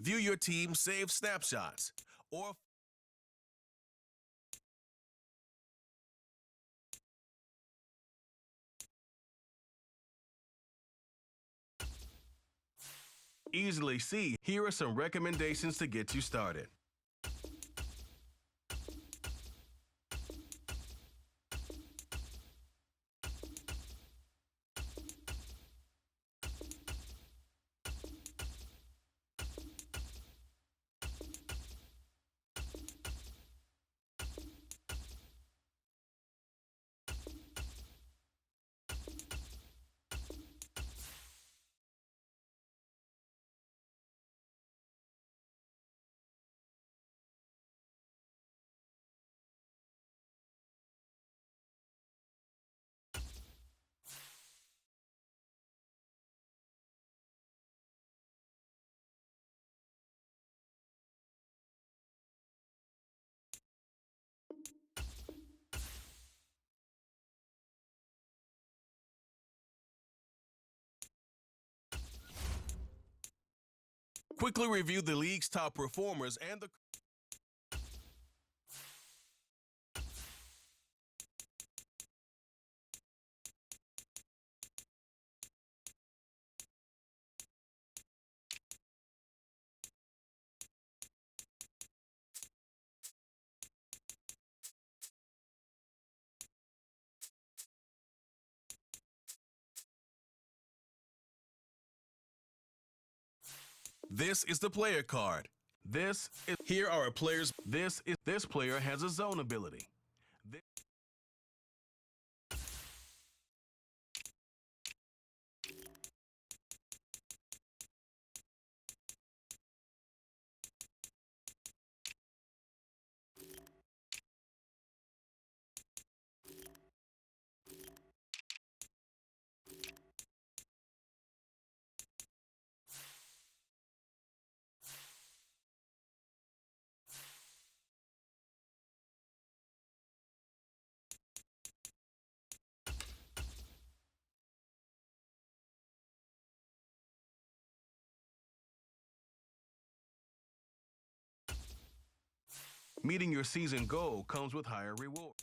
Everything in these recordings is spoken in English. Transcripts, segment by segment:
View your team's saved snapshots or easily see. Here are some recommendations to get you started. Quickly review the league's top performers and the This is the player card. Here are a player's. This player has a zone ability. Meeting your season goal comes with higher reward.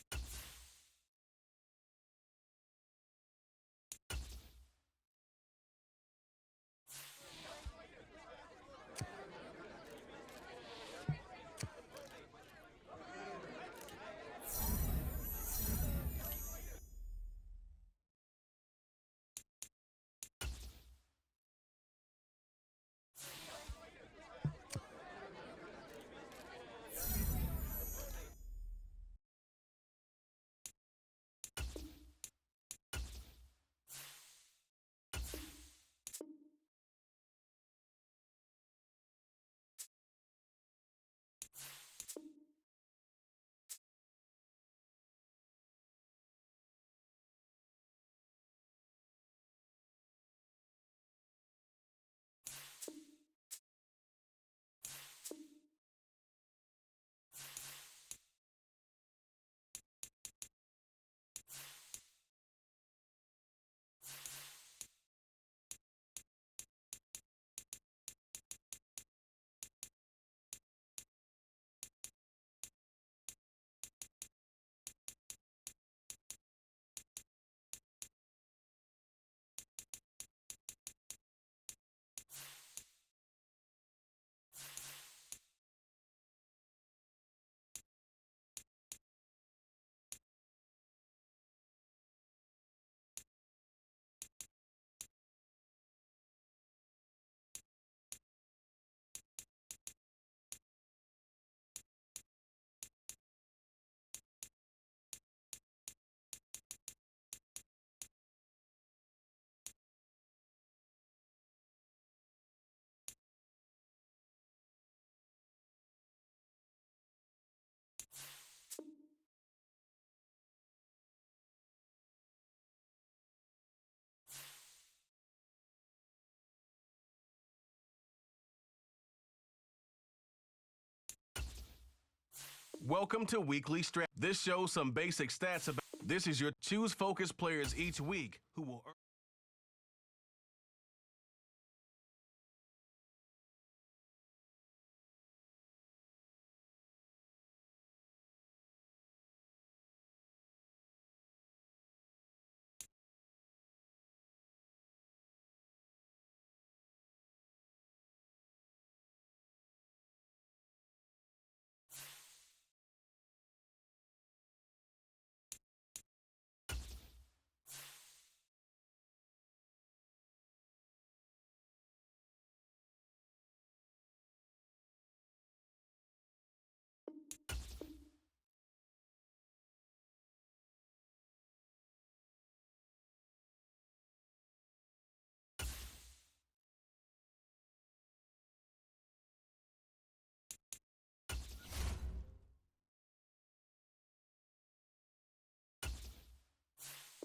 Welcome to Weekly Strat. This shows some basic stats about. This is your choose focus players each week who will earn.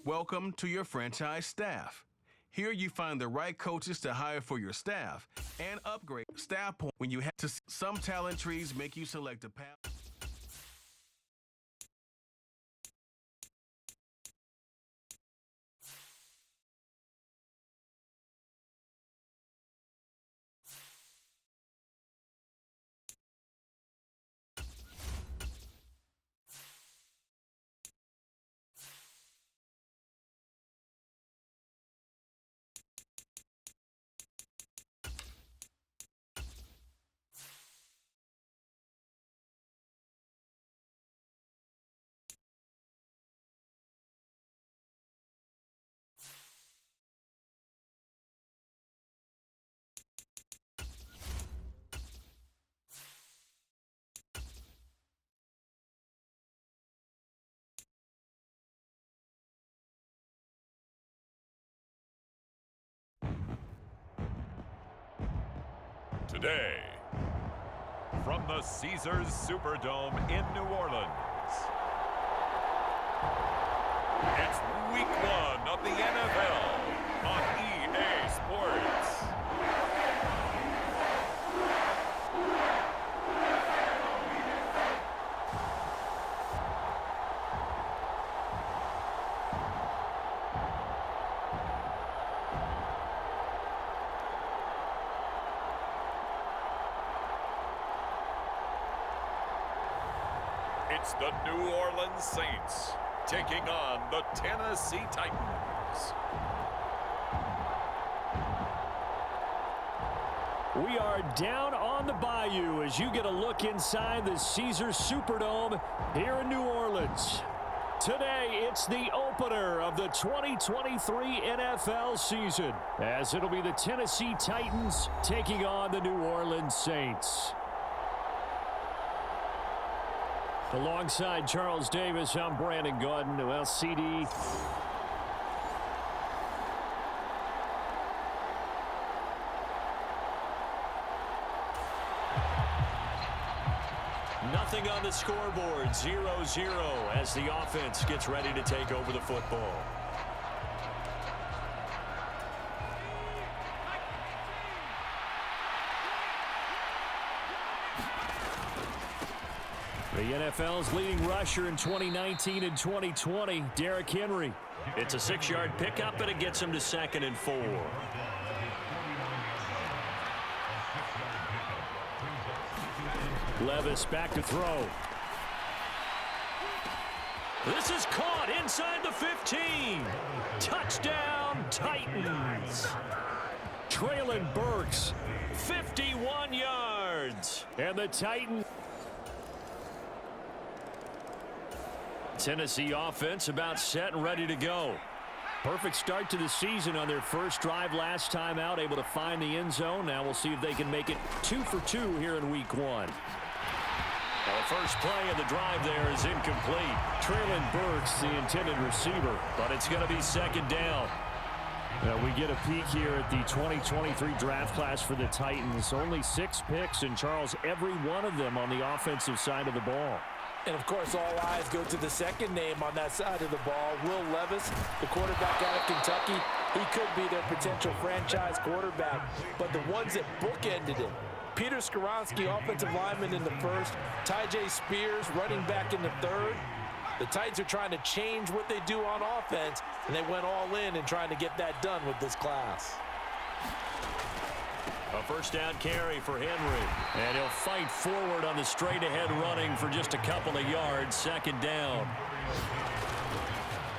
Welcome to your franchise staff. Here you find the right coaches to hire for your staff and upgrade staff points when you have to. Some talent trees make you select a path. Today, from the Caesars Superdome in New Orleans, it's Week 1 of the NFL on EA Sports. It's the New Orleans Saints taking on the Tennessee Titans. We are down on the bayou as you get a look inside the Caesars Superdome here in New Orleans. Today, it's the opener of the 2023 NFL season, as it'll be the Tennessee Titans taking on the New Orleans Saints. Alongside Charles Davis, I'm Brandon Gordon. Well, CD. Nothing on the scoreboard, 0-0 as the offense gets ready to take over the football. The NFL's leading rusher in 2019 and 2020, Derrick Henry. It's a 6-yard pickup, and it gets him to 2nd and 4. Levis back to throw. This is caught inside the 15. Touchdown, Titans. Traylon Burks, 51 yards. And the Titans. Tennessee offense about set and ready to go. Perfect start to the season on their first drive last time out, able to find the end zone. Now we'll see if they can make it 2 for 2 here in Week 1. Well, the first play of the drive there is incomplete. Traylon Burks, the intended receiver, but it's going to be 2nd down. We get a peek here at the 2023 draft class for the Titans. Only 6 picks, and Charles, every one of them on the offensive side of the ball. And, of course, all eyes go to the second name on that side of the ball, Will Levis, the quarterback out of Kentucky. He could be their potential franchise quarterback. But the ones that bookended it, Peter Skoronski, offensive lineman in the first, Tyjae Spears, running back in the third. The Titans are trying to change what they do on offense, and they went all in and trying to get that done with this class. A first down carry for Henry. And he'll fight forward on the straight-ahead running for just a couple of yards. 2nd down.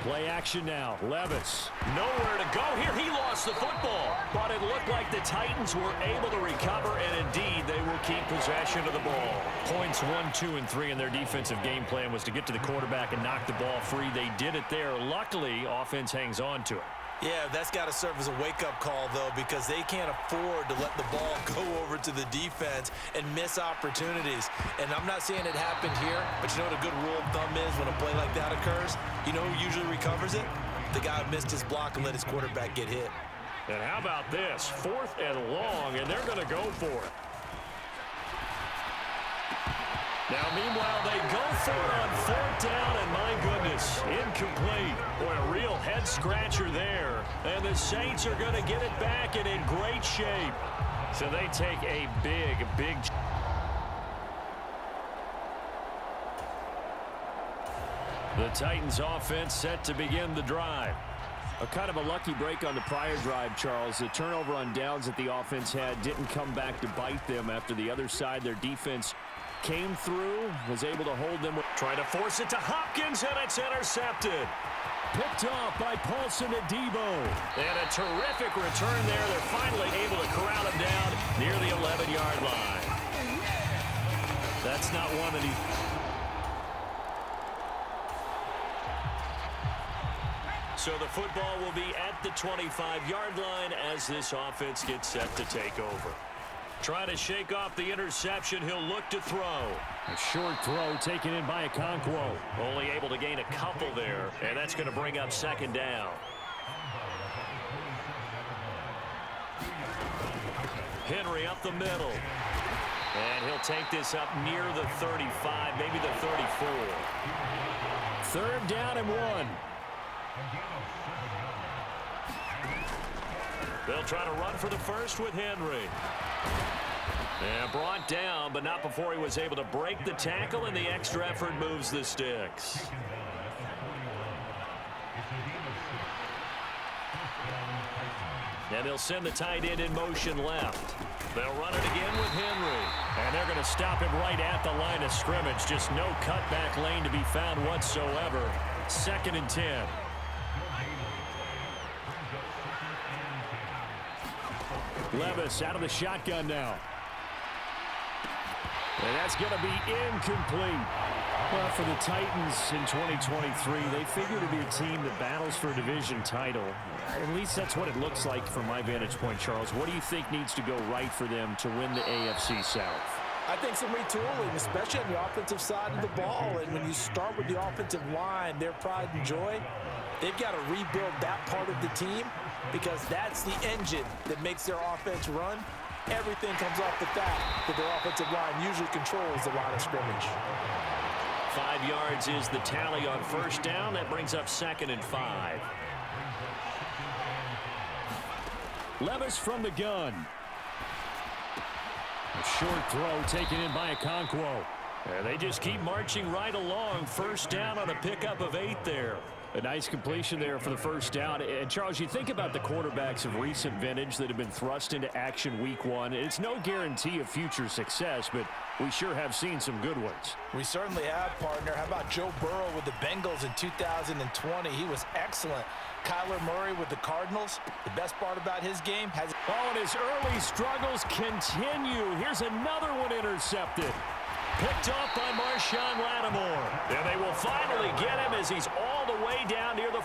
Play action now. Levis. Nowhere to go here. He lost the football. But it looked like the Titans were able to recover, and indeed they will keep possession of the ball. Points 1, 2, and 3 in their defensive game plan was to get to the quarterback and knock the ball free. They did it there. Luckily, offense hangs on to it. Yeah, that's got to serve as a wake-up call, though, because they can't afford to let the ball go over to the defense and miss opportunities. And I'm not saying it happened here, but you know what a good rule of thumb is when a play like that occurs? You know who usually recovers it? The guy who missed his block and let his quarterback get hit. And how about this? 4th and long, and they're going to go for it. Now, meanwhile, they go for it on 4th down, and my goodness, incomplete. Boy, a real head-scratcher there. And the Saints are going to get it back and in great shape. So they take a big... The Titans offense set to begin the drive. A kind of a lucky break on the prior drive, Charles. The turnover on downs that the offense had didn't come back to bite them after the other side. Their defense came through, was able to hold them. Trying to force it to Hopkins, and it's intercepted. Picked off by Paulson Adebo. And a terrific return there. They're finally able to corral him down near the 11-yard line. That's not one that he... So the football will be at the 25-yard line as this offense gets set to take over. Trying to shake off the interception. He'll look to throw. A short throw taken in by Okonkwo. Only able to gain a couple there, and that's going to bring up second down. Henry up the middle. And he'll take this up near the 35, maybe the 34. Third down and 1. They'll try to run for the first with Henry. And brought down, but not before he was able to break the tackle, and the extra effort moves the sticks. And they'll send the tight end in motion left. They'll run it again with Henry. And they're going to stop him right at the line of scrimmage. Just no cutback lane to be found whatsoever. 2nd and 10. Levis out of the shotgun now. And that's going to be incomplete. Well, for the Titans in 2023, they figure to be a team that battles for a division title. At least that's what it looks like from my vantage point, Charles. What do you think needs to go right for them to win the AFC South? I think some retooling, especially on the offensive side of the ball. And when you start with the offensive line, their pride and joy, they've got to rebuild that part of the team because that's the engine that makes their offense run. Everything comes off the fact that their offensive line usually controls the line of scrimmage. 5 yards is the tally on first down. That brings up 2nd and 5. Levis from the gun. A short throw taken in by Okonkwo. And they just keep marching right along. First down on a pickup of 8 there. A nice completion there for the first down. And, Charles, you think about the quarterbacks of recent vintage that have been thrust into action week 1. It's no guarantee of future success, but we sure have seen some good ones. We certainly have, partner. How about Joe Burrow with the Bengals in 2020? He was excellent. Kyler Murray with the Cardinals. The best part about his game has... Oh, and his early struggles continue. Here's another one intercepted. Picked off by Marshawn Lattimore. And they will finally get him as he's all the way down near the...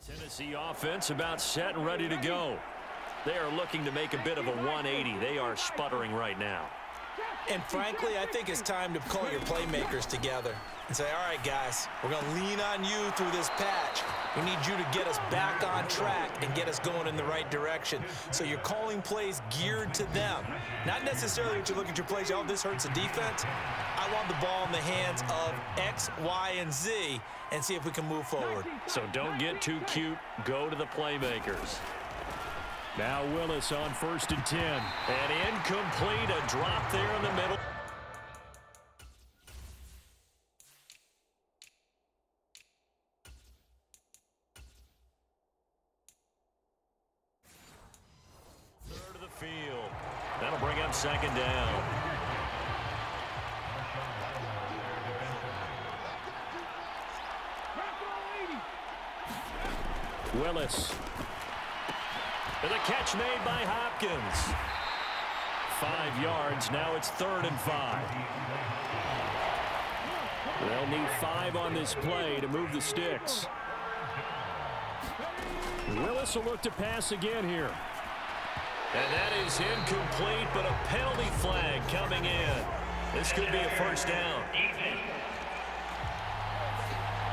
Tennessee offense about set and ready to go. They are looking to make a bit of a 180. They are sputtering right now. And frankly, I think it's time to call your playmakers together and say, all right, guys, we're going to lean on you through this patch. We need you to get us back on track and get us going in the right direction. So you're calling plays geared to them. Not necessarily that you look at your plays, oh, this hurts the defense. I want the ball in the hands of X, Y, and Z and see if we can move forward. So don't get too cute. Go to the playmakers. Now Willis on 1st and 10. And incomplete, a drop there in the middle. Third of the field. That'll bring up 2nd down. Willis. And the catch made by Hopkins. 5 yards. Now it's 3rd and 5. They'll need 5 on this play to move the sticks. Willis will look to pass again here. And that is incomplete, but a penalty flag coming in. This could be a first down.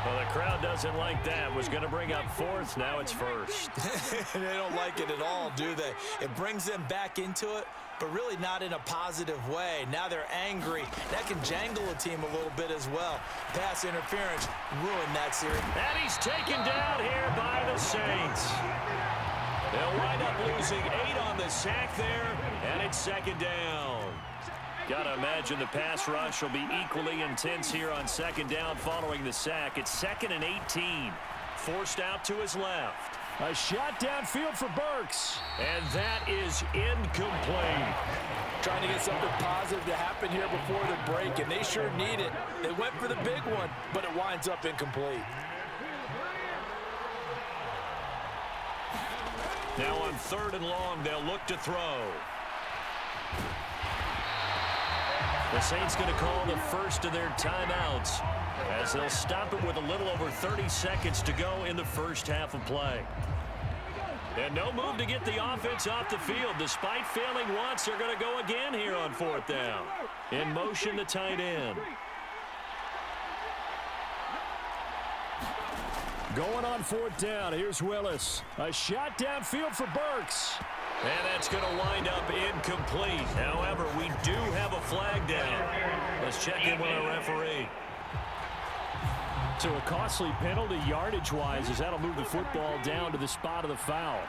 Well, the crowd doesn't like that. Was going to bring up fourth. Now it's first. They don't like it at all, do they? It brings them back into it, but really not in a positive way. Now they're angry. That can jangle a team a little bit as well. Pass interference ruined that series. And he's taken down here by the Saints. They'll wind up losing 8 on the sack there, and it's second down. Got to imagine the pass rush will be equally intense here on second down following the sack. It's 2nd and 18. Forced out to his left. A shot downfield for Burks. And that is incomplete. Trying to get something positive to happen here before the break, and they sure need it. They went for the big one, but it winds up incomplete. Now on 3rd and long, they'll look to throw. The Saints going to call the first of their timeouts as they'll stop it with a little over 30 seconds to go in the first half of play. And no move to get the offense off the field. Despite failing once, they're going to go again here on 4th down. In motion, the tight end. Going on 4th down, here's Willis. A shot downfield for Burks. And that's going to wind up incomplete. However, we do have a flag down. Let's check in with our referee. So a costly penalty yardage-wise as that'll move the football down to the spot of the foul.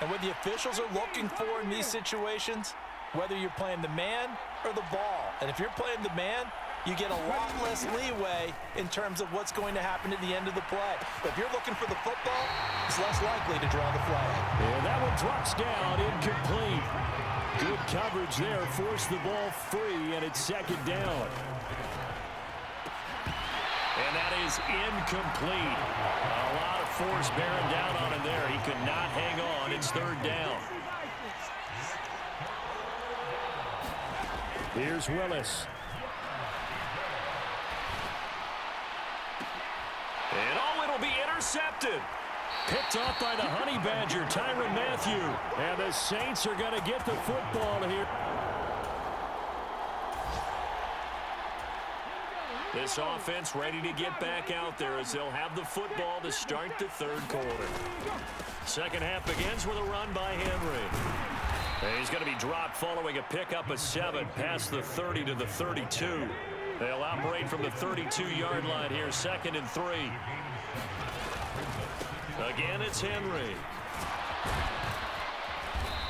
And what the officials are looking for in these situations, whether you're playing the man or the ball. And if you're playing the man, you get a lot less leeway in terms of what's going to happen at the end of the play. But if you're looking for the football, it's less likely to draw the flag. And that one drops down, incomplete. Good coverage there, forced the ball free, and it's second down. And that is incomplete. A lot of force bearing down on him there. He could not hang on. It's 3rd down. Here's Willis. And it'll be intercepted. Picked off by the Honey Badger, Tyrann Mathieu. And the Saints are going to get the football here. This offense ready to get back out there as they'll have the football to start the 3rd quarter. Second half begins with a run by Henry. And he's going to be dropped following a pickup of 7 past the 30 to the 32. They'll operate from the 32-yard line here, 2nd and 3. Again, it's Henry.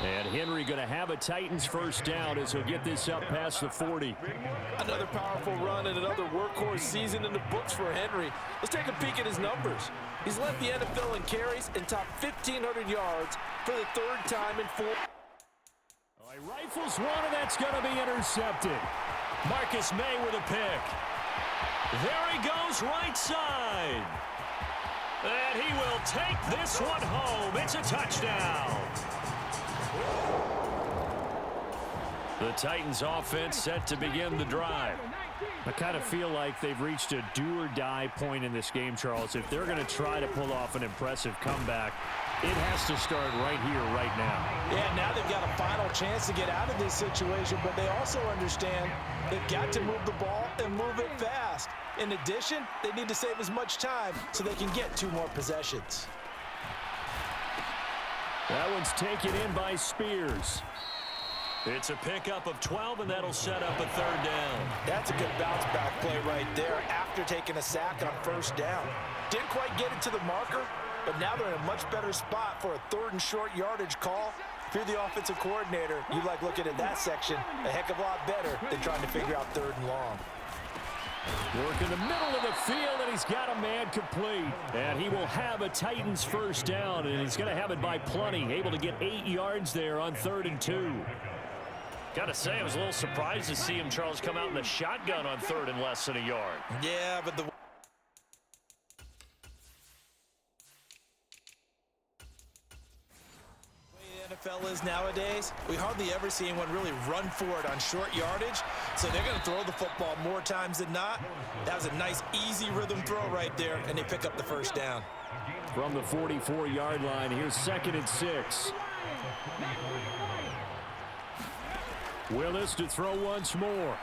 And Henry going to have a Titans first down as he'll get this up past the 40. Another powerful run and another workhorse season in the books for Henry. Let's take a peek at his numbers. He's led the NFL in carries and topped 1,500 yards for the 3rd time in 4. Oh, he rifles one, and that's going to be intercepted. Marcus May with a pick. There he goes, right side. And he will take this one home. It's a touchdown. The Titans offense set to begin the drive. I kind of feel like they've reached a do-or-die point in this game, Charles. If they're going to try to pull off an impressive comeback, it has to start right here, right now. Yeah, now they've got a final chance to get out of this situation, but they also understand they've got to move the ball and move it fast. In addition, they need to save as much time so they can get 2 more possessions. That one's taken in by Spears. It's a pickup of 12, and that'll set up a 3rd down. That's a good bounce-back play right there after taking a sack on 1st down. Didn't quite get it to the marker, but now they're in a much better spot for a 3rd and short yardage call. If you're the offensive coordinator, you like looking at that section a heck of a lot better than trying to figure out 3rd and long. Work in the middle of the field, and he's got a man complete. And he will have a Titans first down, and he's going to have it by plenty. Able to get 8 yards there on 3rd and 2. Got to say, I was a little surprised to see him, Charles, come out in the shotgun on 3rd and less than a yard. Yeah, but the NFL is nowadays, we hardly ever see anyone really run for it on short yardage, so they're going to throw the football more times than not. That was a nice, easy rhythm throw right there, and they pick up the first down. From the 44-yard line, here's 2nd and 6. Willis to throw once more.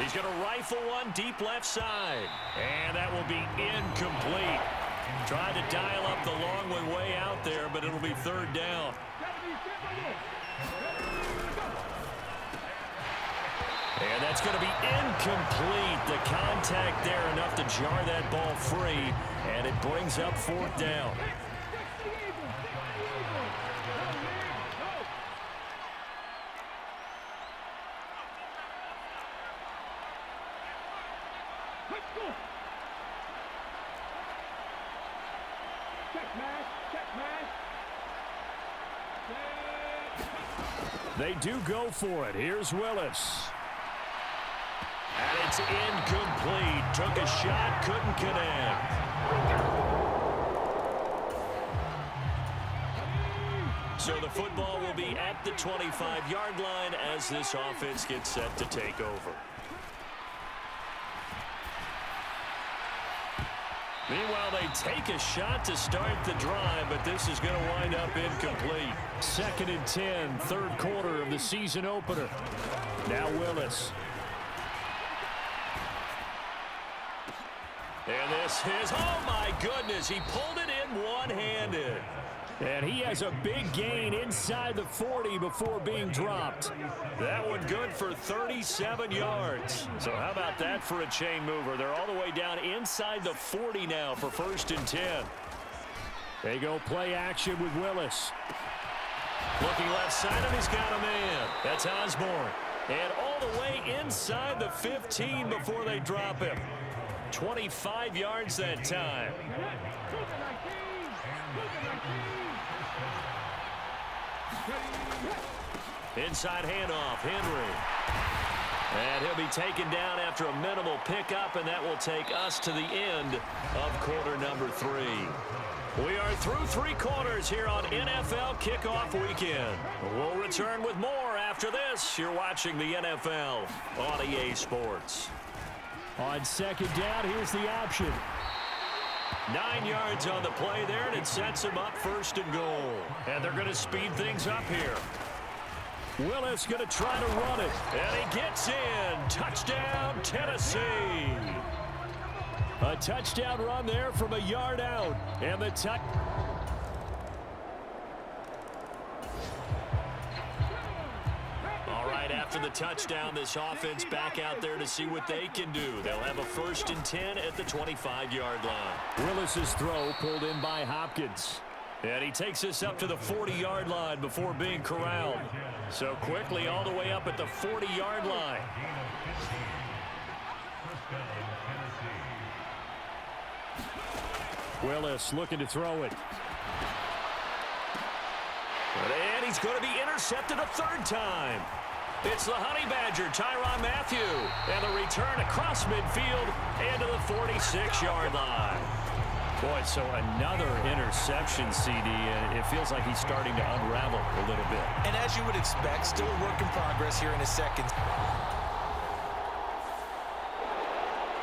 He's going to rifle one deep left side. And that will be incomplete. Tried to dial up the long way out there, but it'll be third down. And that's going to be incomplete. The contact there enough to jar that ball free, and it brings up fourth down. They do go for it. Here's Willis. And it's incomplete. Took a shot, couldn't connect. So the football will be at the 25-yard line as this offense gets set to take over. Meanwhile, they take a shot to start the drive, but this is going to wind up incomplete. 2nd and 10, third quarter of the season opener. Now Willis. And this is, oh my goodness, he pulled it in one-handed. And he has a big gain inside the 40 before being dropped. That one good for 37 yards. So how about that for a chain mover? They're all the way down inside the 40 now for 1st and 10. They go play action with Willis. Looking left side, and he's got a man. That's Osborne. And all the way inside the 15 before they drop him. 25 yards that time. Inside handoff, Henry. And he'll be taken down after a minimal pickup, and that will take us to the end of quarter number 3. We are through 3 quarters here on NFL Kickoff Weekend. We'll return with more after this. You're watching the NFL on EA Sports. On 2nd down, here's the option. 9 yards on the play there, and it sets him up 1st and goal. And they're going to speed things up here. Willis going to try to run it. And he gets in. Touchdown, Tennessee. A touchdown run there from a yard out. And the All right, after the touchdown, this offense back out there to see what they can do. They'll have a 1st and 10 at the 25-yard line. Willis's throw pulled in by Hopkins. And he takes us up to the 40-yard line before being corralled. So quickly all the way up at the 40-yard line. Willis looking to throw it. And he's going to be intercepted a 3rd time. It's the Honey Badger, Tyrann Mathieu. And the return across midfield and to the 46-yard line. Boy, so another interception, CD, and it feels like he's starting to unravel a little bit. And as you would expect, still a work in progress here in his second.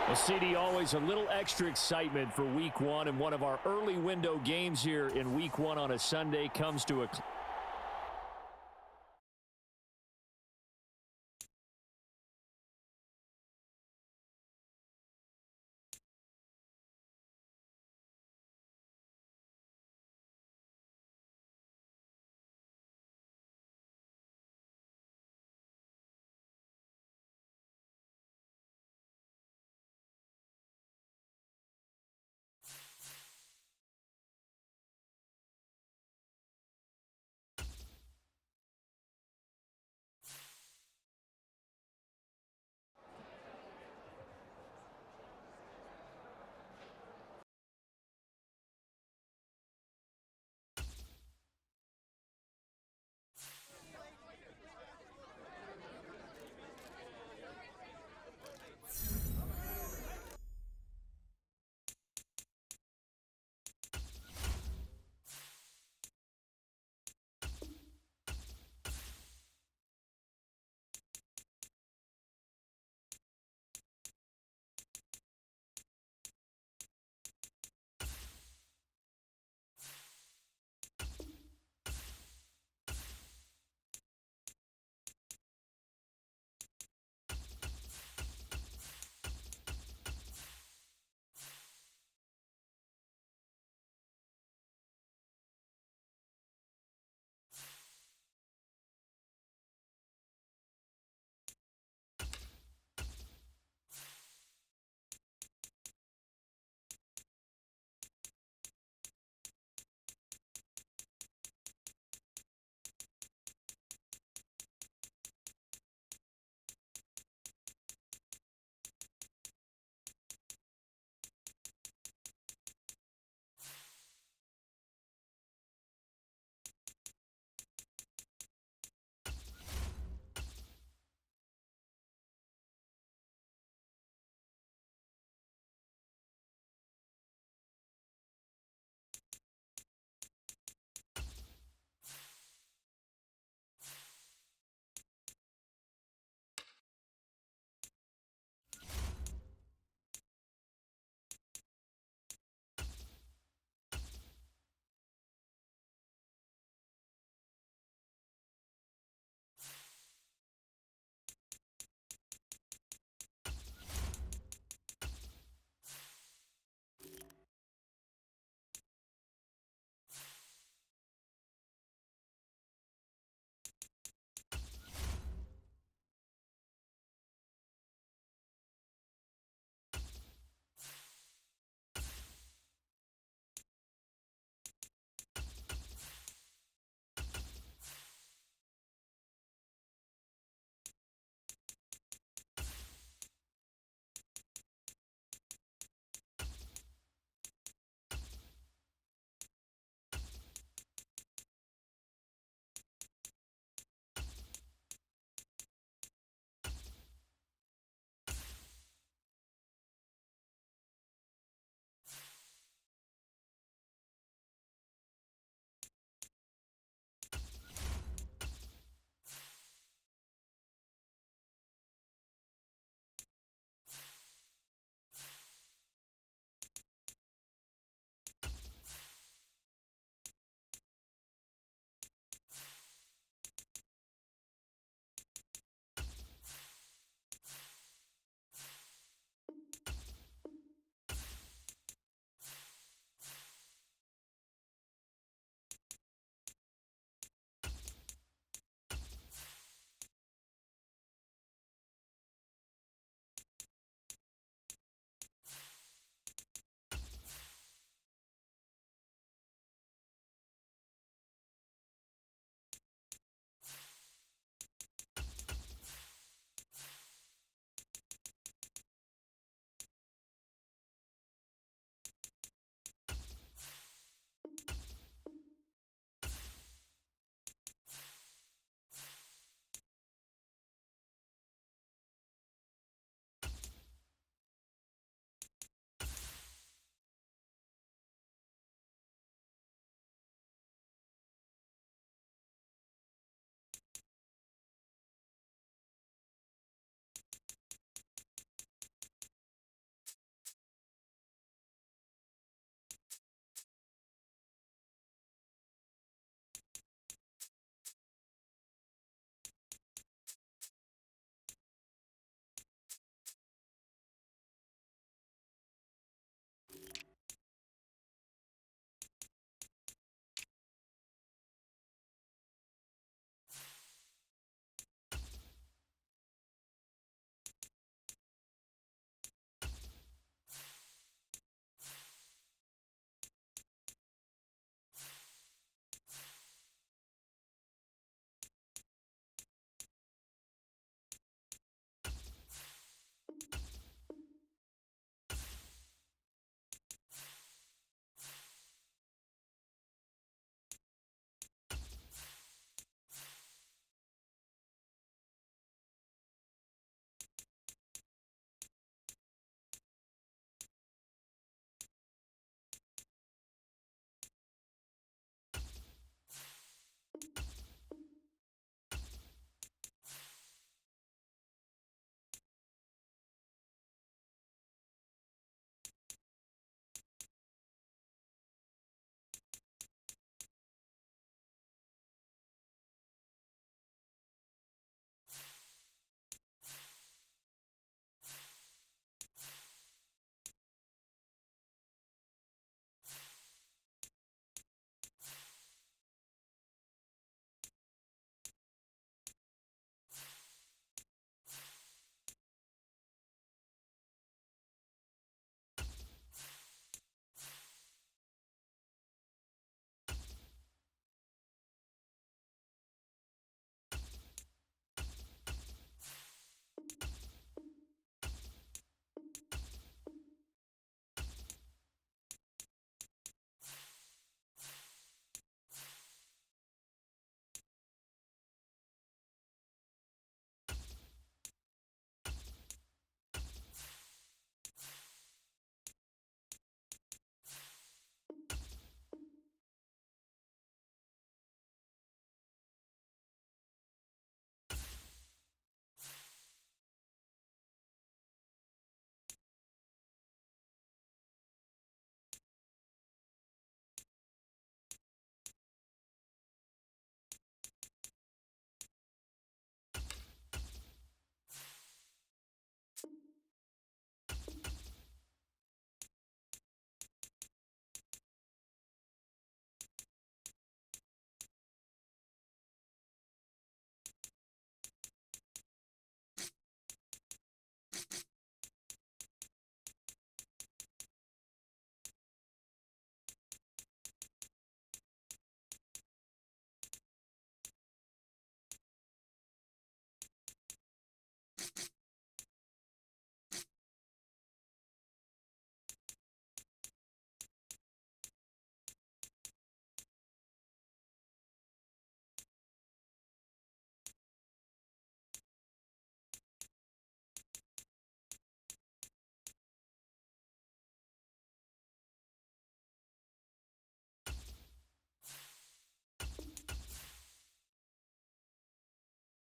Well, CD, always a little extra excitement for Week 1, and one of our early window games here in Week 1 on a Sunday comes to a